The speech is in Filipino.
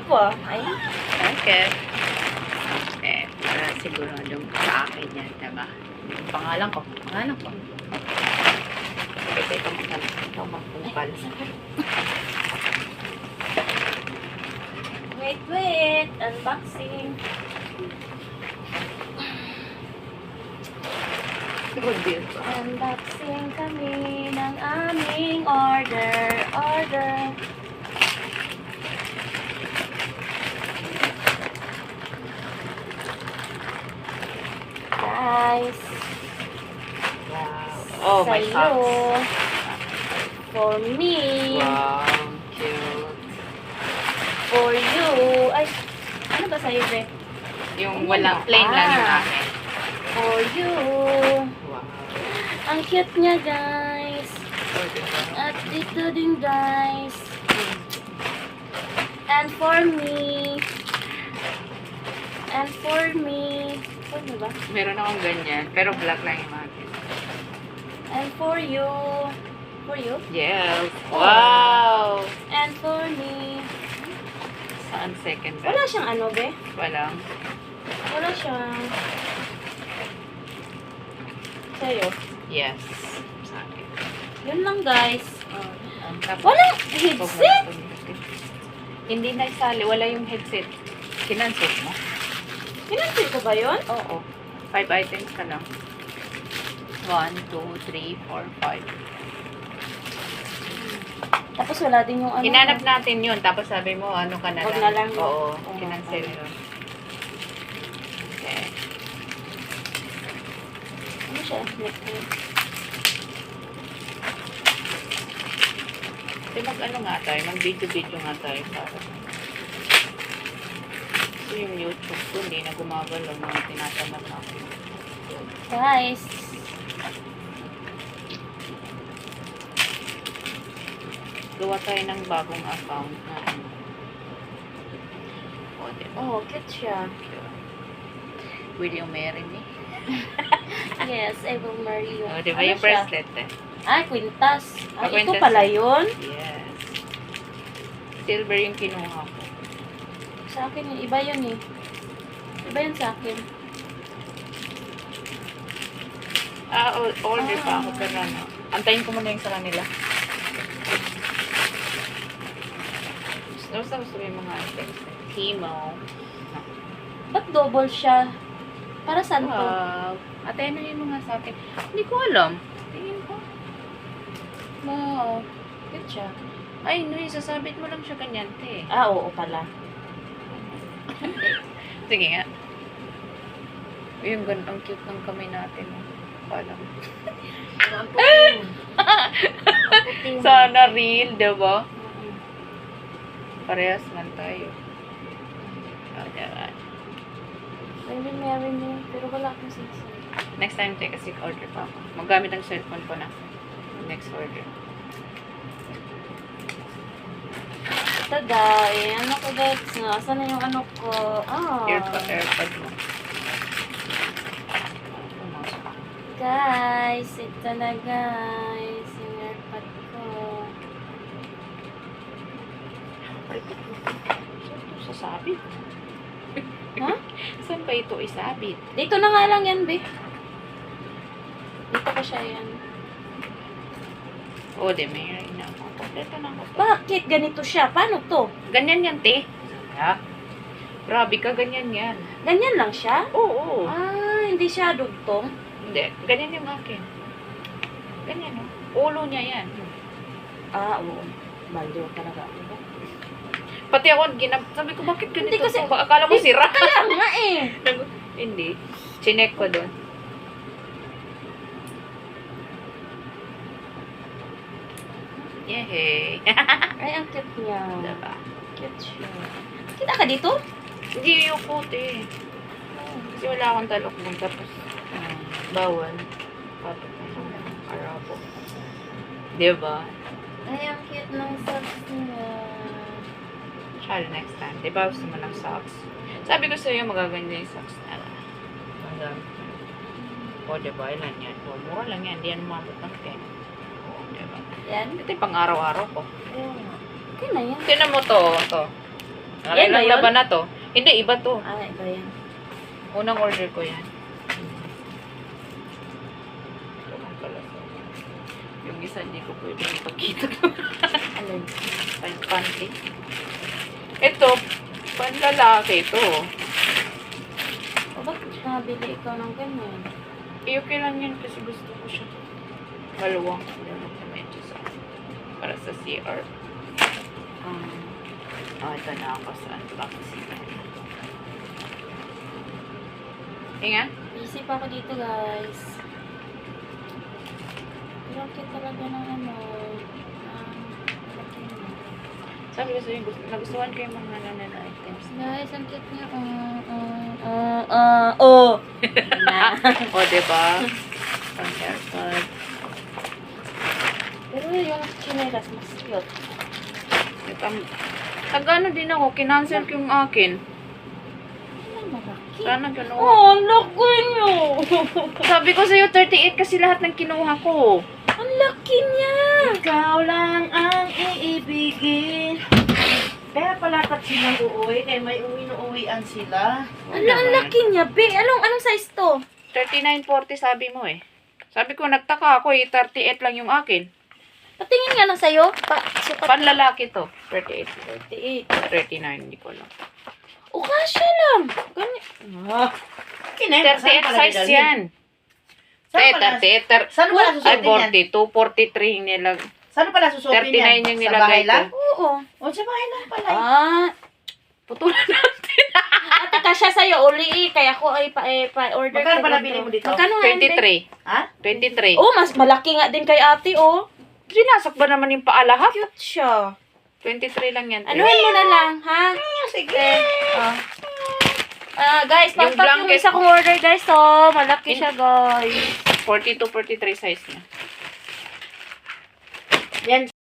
po. Ay. Okay. Para siguradong sa akin yan, diba? Pangalan ko. Ito magpungkal. Wait. Unboxing. Good deal. Unboxing kami ng aming order. Guys. Wow. Oh, my Sa'yo. socks. For me. Wow, cute. For you. Ay, ano ba sa'yo, Be? Yung walang plain lang yung akin. For you. Wow. Ang cute niya, guys. Oh, diba? At dito din, guys. And for me. Ano ba? Meron akong ganyan, pero black lang yung akin. And for you. For you? Yes. Wow! And for me. Saan second ba? Wala siyang ano, Be? Walang. Wala siyang... Sa'yo. Yes. Sa akin. Yun lang, guys. Tapos, Walang huwag mo headset? na punitin. Hindi na isali. Wala yung headset. Kinansel mo? Pinansin ko ba yun? Oo. 5 items ka lang. 1, 2, 3, 4, 5. Tapos wala din yung ano. Hinanap natin yun. Tapos sabi mo, ano ka na Huwag lang. na lang. Oo. Oo. Kinansel yun. Okay. Ano siya? Mag-ano nga tayo. Mag-video-video nga tayo. Para. Ito yung YouTube ko. Hindi na gumagalaw. Mga tinatamad na ako. Guys. Gawa tayo ng bagong account na ano. O, diba? Oh, cute siya. Will you marry me? Yes, I will marry you. O, diba Ano yung siya? bracelet eh? Ah, kwintas. Ah, ito Kwintas pala eh. yun? Yes. Silver yung kinuha ko. Sa akin yun. Iba yun eh. Iba yun sa akin. Order pa ako pero ano. Antayin ko muna yung sa kanila. Gusto yung mga items. Chemo. Ba't double siya? Para saan to? Wow. Ate, ano yung mga sa akin? Hindi ko alam. Tingin ko. Wow. Cute siya. Ay, no, sasabit mo lang siya ganyan, te. Ah, oo pala. Sige nga. Yung ang cute ng kamay natin. Alam. Sana real, diba? Parehas man tayo. Marry me. Pero wala akong sisi. Next time, te, kasi order pa ako. Maggamit ang cellphone ko na. Next order. Tada, eh. Ano ko guys? Asan na yung ano ko? Ah. Airpod mo. Guys, ito na guys. Yung airpod ko. Saan ito sasabit? Ha? Saan ba ito isabit? Dito na nga lang yan, be. Dito ko siya yan. O, de, may na ako. Kompleto na ako. Bakit ganito siya? Paano to? Ganyan yan, te. Ha? Grabe ka, ganyan yan. Ganyan lang siya? Oo. Ah, hindi siya dugtong. Hindi. Ganyan yung akin. Ganyan, o. Ulo niya yan. Ah, oo. Baliw talaga. Diba? Pati ako, sabi ko, bakit ganito? Hindi kasi- to? Akala ko sira. Kaya nga eh. Hindi. Chinek ko doon. Yehey. Ay, ang cute niya. Diba? Cute siya. Kita ka dito? Hindi yung puti. Kasi wala akong talokbong tapos bawal. Patok na yung karabo. Diba? Ay, ang cute ng socks niya. Try next time. Diba gusto mo ng socks? Sabi ko sa'yo magaganda yung socks na. Ang dami. O, diba? Ilan yan? O, mura lang yan. Hindi yan umabot ng 10. O, diba? Yan. Ito yung pang araw-araw ko. Ayun nga. Okay na yan. Tinan mo to. To. Yan ba Ilang yun? laban na to? Hindi, iba to. Ay, iba yan. Unang order ko yan. Ito pala. Yung isa hindi ko pwede ipakita. Alin? Panty. Ito, panlalaki ito. O, bakit nabili ikaw ng ganyan? Okay lang yan kasi gusto ko siya. Maluwang. Medyo sa para sa CR. Ito na ako sa unboxing. Inga? Busy pa ako dito, guys. Pero okay talaga ng ano. Laki na. Sabi ko sa'yo, nagustuhan ko yung mga nanan items. Guys, ang cute niya. Na. O, diba? Pang haircut. Pero yung chinelas, mas cute. Nag-ano din ako, kinancel ko yung akin. Ano, malaki? Sana gano'n. Oh, laki niyo. Sabi ko sa'yo, 38 kasi lahat ng kinuha ko. Ang laki niya. Ikaw lang ang iibigin. Kaya palakat silang uuwi, kaya may uwi-uwian sila. Ang laki niya, be. Anong size to? 39.40 sabi mo eh. Sabi ko, nagtaka ako eh, 38 lang yung akin. Patingin nga lang sa'yo. Sukat. Panlalaki to, 38. 38. 39, hindi ko alam. O, kasya lang. Ganyan. Ah, 38 size yan. Saan pala, 38, saan pala ay susuotin yan? 42, 43 yung nilag. Saan pala susuotin 39 yan? yung Sa nilagay bahay ko. lang? Oo. O, sa bahay lang pala. Ah. Putulan natin. Ate, kasya sa'yo. Uli kaya ko ay pa-order. Magkano ko pala dito. bili mo dito? Magkano nga, Ende? 23. Ha? 23. Oh, mas malaki nga din kay ate, oh. Sinasok ba naman yung paa lahat? Cute siya. 23 lang yan. Anuhin mo na lang, ha? Sige. Guys, Yung pakpak yung blanket- isa kong order, guys, oh. Malaki siya, guys. 42, 43 size niya. Yan,